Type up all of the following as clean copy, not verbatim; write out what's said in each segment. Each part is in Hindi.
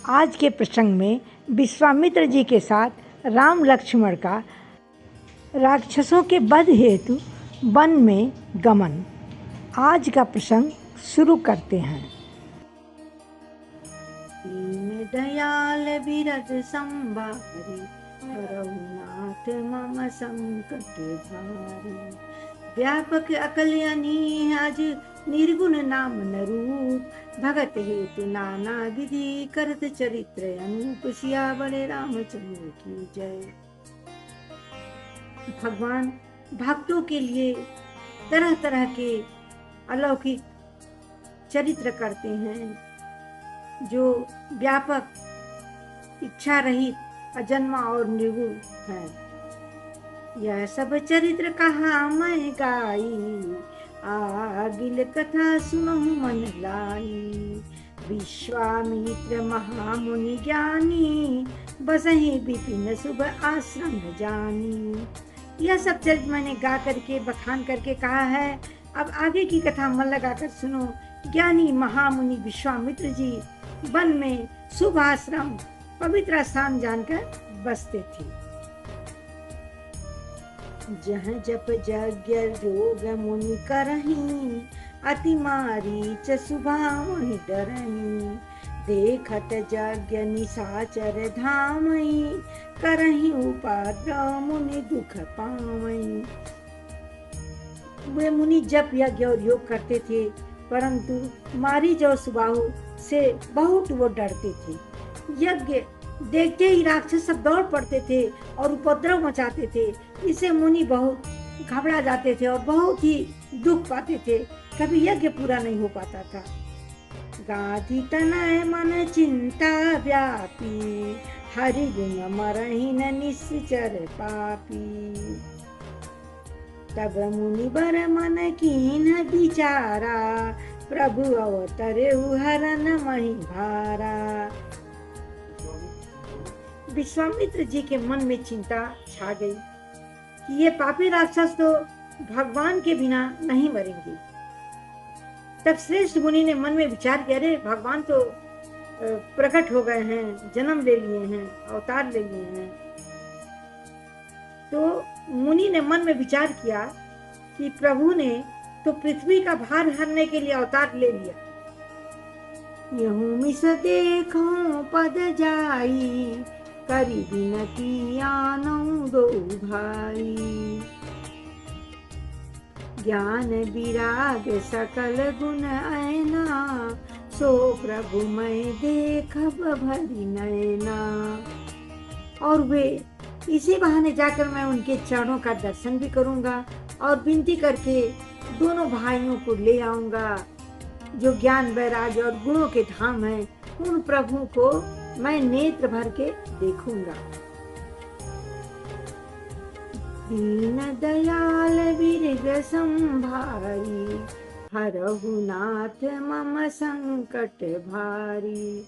आज के प्रसंग में विश्वामित्र जी के साथ राम लक्ष्मण का राक्षसों के वध हेतु वन में गमन। आज का प्रसंग शुरू करते हैं। दीन दयाल बिरद संभारी, रघुनाथ मम संकट भारी। व्यापक अकल अनीहज, निर्गुण नाम न रूप। भगत हेतु नाना विधि, करत चरित्र अनूप। सियावर रामचंद्र की जय। भगवान भक्तों के लिए तरह तरह के अलौकिक चरित्र करते हैं, जो व्यापक, इच्छा रहित, अजन्मा और निर्गुण है। यह सब चरित्र कहा मैं गाई, आगिल कथा सुनहु मन लाई। विश्वामित्र महामुनि ज्ञानी, बसहि विपिन शुभ आश्रम जानी। यह सब चरित्र मैंने गा करके, बखान करके कहा है। अब आगे की कथा मन लगाकर सुनो। ज्ञानी महामुनि विश्वामित्र जी वन में शुभ आश्रम, पवित्र स्थान जानकर बसते थे। जहाँ जप यज्ञ जोग मुनि करहीं, अति मारीच सुभावहि डरहीं। देखत यज्ञ निशाचर धामहि, करहीं उपद्रव मुनि दुख पावहीं। वे मुनि जप यज्ञ और योग करते थे, परंतु मारीच और सुबाहु से बहुत वो डरते थे। यज्ञ देखते ही राक्षस सब दौड़ पड़ते थे और उपद्रव मचाते थे। इससे मुनि बहुत घबरा जाते थे और बहुत ही दुख पाते थे। कभी यज्ञ पूरा नहीं हो पाता था। गाधी तनय मन चिंता व्यापी, हरि गुण मरहि न निश्चर पापी। तब मुनि बर मन कीन विचारा, प्रभु अवतरे हरन मही भारा। विश्वामित्र जी के मन में चिंता छा गई कि ये पापी राक्षस तो भगवान के बिना नहीं मरेंगे। तब श्रेष्ठ मुनि ने मन में विचार किया, अरे भगवान तो प्रकट हो गए हैं, जन्म ले लिए हैं, अवतार ले लिए हैं। तो मुनि ने मन में विचार किया कि प्रभु ने तो पृथ्वी का भार हरने के लिए अवतार ले लिया। यहूँ मिस देखो पद जाई, करी बिनती आनऊ दो भाई। ज्ञान विराग सकल गुण ऐना, सो प्रभु मैं देखब भरी नैना। और वे इसी बहाने जाकर मैं उनके चरणों का दर्शन भी करूंगा और विनती करके दोनों भाइयों को ले आऊंगा। जो ज्ञान वैराग्य और गुणों के धाम है, उन प्रभु को मैं नेत्र भर के देखूंगा। दीन दयाल बिरद संभारी, हरहु नाथ मम संकट भारी।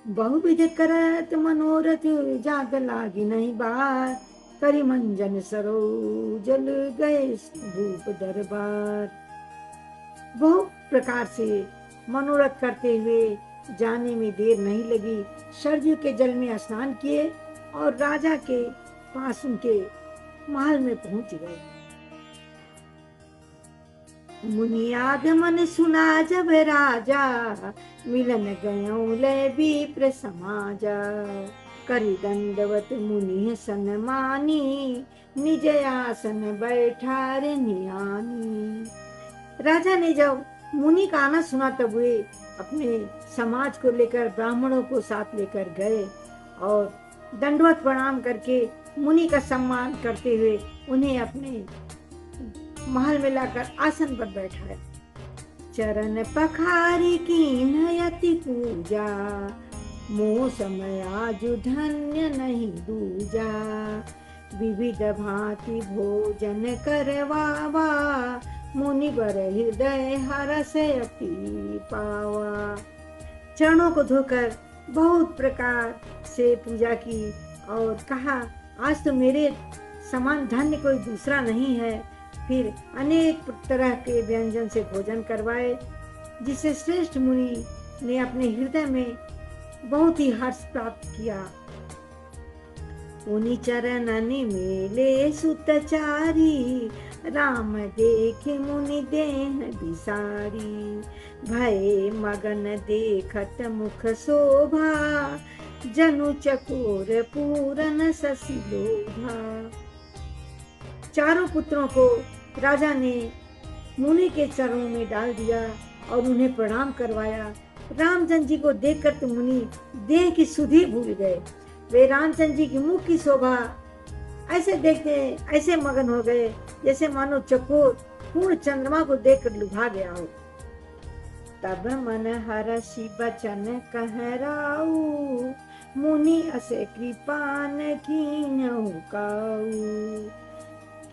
बहुविध करत मनोरथ, जाग लागी नहीं बार। करी मंजन सरोजल गए भूप दरबार। बहुत प्रकार से मनोरथ करते हुए जाने में देर नहीं लगी। सरयू के जल में स्नान किए और राजा के पास उनके महल में पहुंच गए। मुनि आगमन सुना जब राजा, मिलन गयो ले विप्र समाजा। करी दंडवत मुनि सन्मानी, निज आसन बैठा रे नियानी। राजा ने जब मुनि का आना सुना, तब वे अपने समाज को लेकर ब्राह्मणों को साथ लेकर गए और दंडवत प्रणाम करके मुनि का सम्मान करते हुए उन्हें अपने महल में लाकर आसन पर बैठाया। चरण पखारी कीन्ह यति पूजा, मोह समय आजु धन्य नहीं दूजा। विविध भांति भोजन करवावा, मुनि बर हृदय हरस अति पावा। चरणों को धोकर बहुत प्रकार से पूजा की और कहा, आज तो मेरे समान धन्य कोई दूसरा नहीं है। फिर अनेक तरह के व्यंजन से भोजन करवाए, जिसे श्रेष्ठ मुनि ने अपने हृदय में बहुत ही हर्ष प्राप्त किया। उन्हीं चरणन मेले सुतचारी, राम देखे मुनि देह बिसारी। भय मगन देखत मुख शोभा, जनु चकोर पूरन शशि लोभा। चारों पुत्रों को राजा ने मुनि के चरणों में डाल दिया और उन्हें प्रणाम करवाया। रामचंद्र जी को देखकर तो मुनि देह की सुधि भूल गए। वे रामचंद्र जी की मुख की शोभा ऐसे देखते ऐसे मगन हो गए जैसे मानो चकोर पूर्ण चंद्रमा को देखकर लुभा गया हो। तब मन हरषि बचन कहराऊ, मुनि असे कृपान कीन्हु काऊ।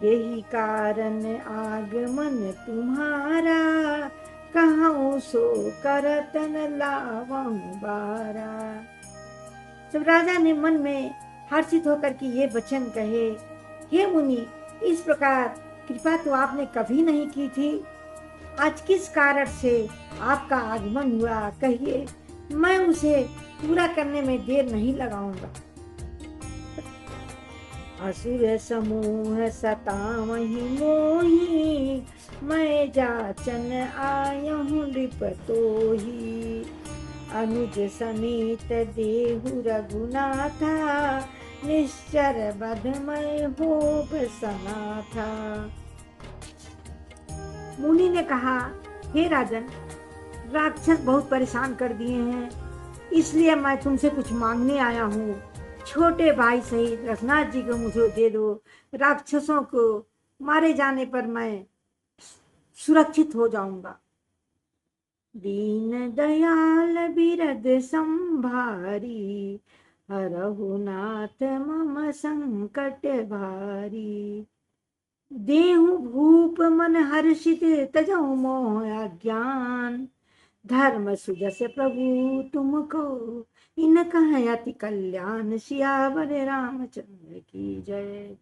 यही कारण आगमन तुम्हारा, कहूँ सो करतन लावहु बारा। जब राजा ने मन में हर्षित होकर के ये वचन कहे, हे मुनि, इस प्रकार कृपा तो आपने कभी नहीं की थी, आज किस कारण से आपका आगमन हुआ, कहिए, मैं उसे पूरा करने में देर नहीं लगाऊंगा। असुर समूह सतावहि मोहि, मैं जाचन आयहूँ नृपतोहि। अनुज समेत देहु रघुनाथा, निश्चर बध मैं होब सनाथा। मुनि ने कहा, हे राजन, राक्षस बहुत परेशान कर दिए हैं, इसलिए मैं तुमसे कुछ मांगने आया हूँ। छोटे भाई सहित रघुनाथ जी को मुझे दे दो। राक्षसों को मारे जाने पर मैं सुरक्षित हो जाऊंगा। दीन दयाल बिरद संभारी, हरहु नाथ मम संकट भारी। देहु भूप मन हर्षित, तजहु मोह अज्ञान। धर्म सुजस प्रभु तुमको, इन कह अति कल्याण। सियावर रामचंद्र की जय।